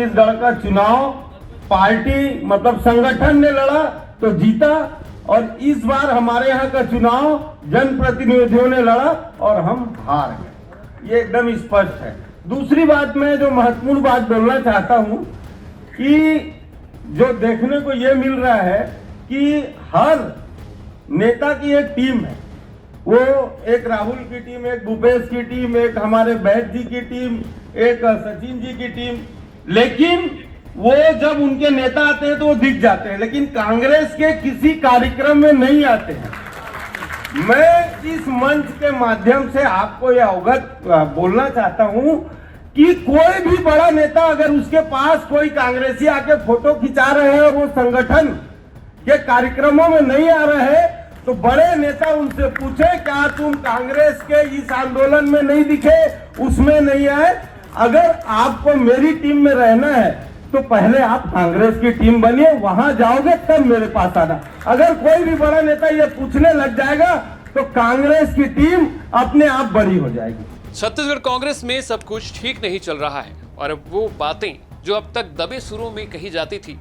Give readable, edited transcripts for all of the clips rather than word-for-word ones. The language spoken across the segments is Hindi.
छत्तीसगढ़ का चुनाव पार्टी मतलब संगठन ने लड़ा तो जीता, और इस बार हमारे यहाँ का चुनाव जनप्रतिनिधियों ने लड़ा और हम हार गए। ये एकदम स्पष्ट है। दूसरी बात, मैं जो महत्वपूर्ण बात बोलना चाहता हूं कि जो देखने को ये मिल रहा है कि हर नेता की एक टीम है, वो एक राहुल की टीम, एक भूपेश की टीम, एक हमारे बैठ जी की टीम, एक सचिन जी की टीम, लेकिन वो जब उनके नेता आते हैं तो वो दिख जाते हैं, लेकिन कांग्रेस के किसी कार्यक्रम में नहीं आते हैं। मैं इस मंच के माध्यम से आपको यह अवगत बोलना चाहता हूं कि कोई भी बड़ा नेता अगर उसके पास कोई कांग्रेसी आके फोटो खिंचा रहे हैं और वो संगठन के कार्यक्रमों में नहीं आ रहे हैं, तो बड़े नेता उनसे पूछे क्या तुम कांग्रेस के इस आंदोलन में नहीं दिखे, उसमें नहीं आए। अगर आपको मेरी टीम में रहना है तो पहले आप कांग्रेस की टीम बनिए, वहां जाओगे तब मेरे पास आना। अगर कोई भी बड़ा नेता ये पूछने लग जाएगा तो कांग्रेस की टीम अपने आप बड़ी हो जाएगी। छत्तीसगढ़ कांग्रेस में सब कुछ ठीक नहीं चल रहा है और अब वो बातें जो अब तक दबे सुरों में कही जाती थी,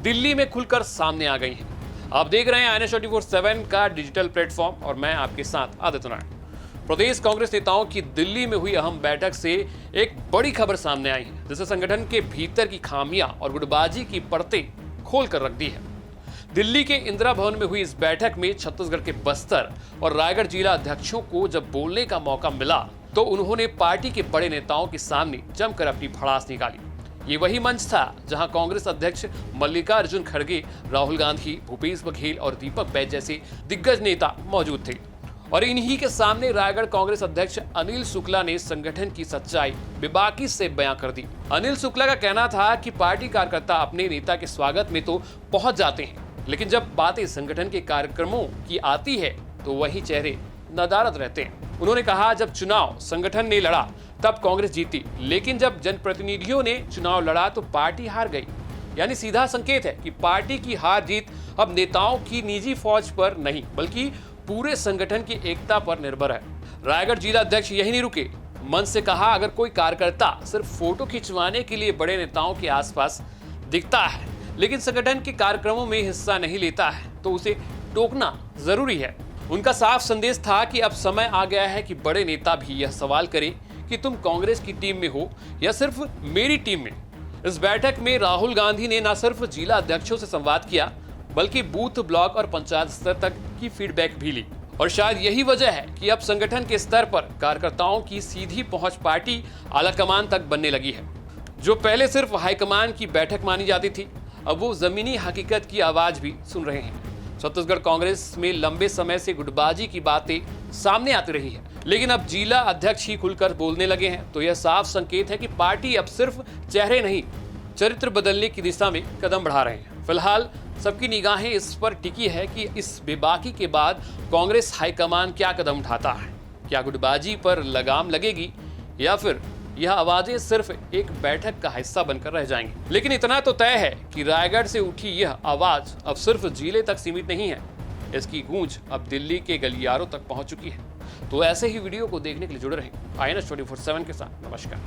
दिल्ली में खुलकर सामने आ गई हैं। आप देख रहे हैं INS 24/7 का डिजिटल प्लेटफॉर्म और मैं आपके साथ आदित्य नारायण। प्रदेश कांग्रेस नेताओं की दिल्ली में हुई अहम बैठक से एक बड़ी खबर सामने आई है, जिससे संगठन के भीतर की खामियां और गुटबाजी की परतें खोल कर रख दी है। दिल्ली के इंदिरा भवन में हुई इस बैठक में छत्तीसगढ़ के बस्तर और रायगढ़ जिला अध्यक्षों को जब बोलने का मौका मिला तो उन्होंने पार्टी के बड़े नेताओं के सामने जमकर अपनी भड़ास निकाली। ये वही मंच था जहां कांग्रेस अध्यक्ष मल्लिकार्जुन खड़गे, राहुल गांधी, भूपेश बघेल और दीपक बैज जैसे दिग्गज नेता मौजूद थे। और इन्हीं के सामने रायगढ़ कांग्रेस अध्यक्ष अनिल शुक्ला ने संगठन की सच्चाई बेबाकी से बयां कर दी। अनिल शुक्ला का कहना था कि पार्टी कार्यकर्ता अपने नेता के स्वागत में तो पहुंच जाते हैं, लेकिन जब बातें संगठन के कार्यक्रमों की आती है तो वही चेहरे नदारद रहते हैं। उन्होंने कहा जब चुनाव संगठन ने लड़ा तब कांग्रेस जीती, लेकिन जब जनप्रतिनिधियों ने चुनाव लड़ा तो पार्टी हार गई। यानी सीधा संकेत है कि पार्टी की हार जीत अब नेताओं की निजी फौज पर नहीं बल्कि पूरे संगठन की एकता पर निर्भर है। रायगढ़ जिला अध्यक्ष यही नहीं रुके, मंच से कहा अगर कोई कार्यकर्ता सिर्फ फोटो खिंचवाने के लिए बड़े नेताओं के आसपास दिखता है लेकिन संगठन के कार्यक्रमों में हिस्सा नहीं लेता है तो उसे टोकना जरूरी है। उनका साफ संदेश था कि अब समय आ गया है कि बड़े नेता भी यह सवाल करें कि तुम कांग्रेस की टीम में हो या सिर्फ मेरी टीम में। इस बैठक में राहुल गांधी ने न सिर्फ जिला अध्यक्षों से संवाद किया बल्कि बूथ, ब्लॉक और पंचायत स्तर तक की फीडबैक भी ली। और शायद यही वजह है कि अब संगठन के स्तर पर कार्यकर्ताओं की सीधी पहुंच पार्टी आलाकमान तक बनने लगी है। जो पहले सिर्फ हाईकमान की बैठक मानी जाती थी, अब वो जमीनी हकीकत की आवाज भी सुन रहे हैं। छत्तीसगढ़ कांग्रेस में लंबे समय से गुटबाजी की बातें सामने आती रही है, लेकिन अब जिला अध्यक्ष ही खुलकर बोलने लगे हैं तो यह साफ संकेत है कि पार्टी अब सिर्फ चेहरे नहीं, चरित्र बदलने की दिशा में कदम बढ़ा रहे हैं। फिलहाल सबकी निगाहें इस पर टिकी है कि इस बेबाकी के बाद कांग्रेस हाईकमान क्या कदम उठाता है। क्या गुटबाजी पर लगाम लगेगी या फिर यह आवाजें सिर्फ एक बैठक का हिस्सा बनकर रह जाएंगी। लेकिन इतना तो तय है कि रायगढ़ से उठी यह आवाज अब सिर्फ जिले तक सीमित नहीं है, इसकी गूंज अब दिल्ली के गलियारों तक पहुंच चुकी है। तो ऐसे ही वीडियो को देखने के लिए जुड़े रहें INS 24/7 के साथ। नमस्कार।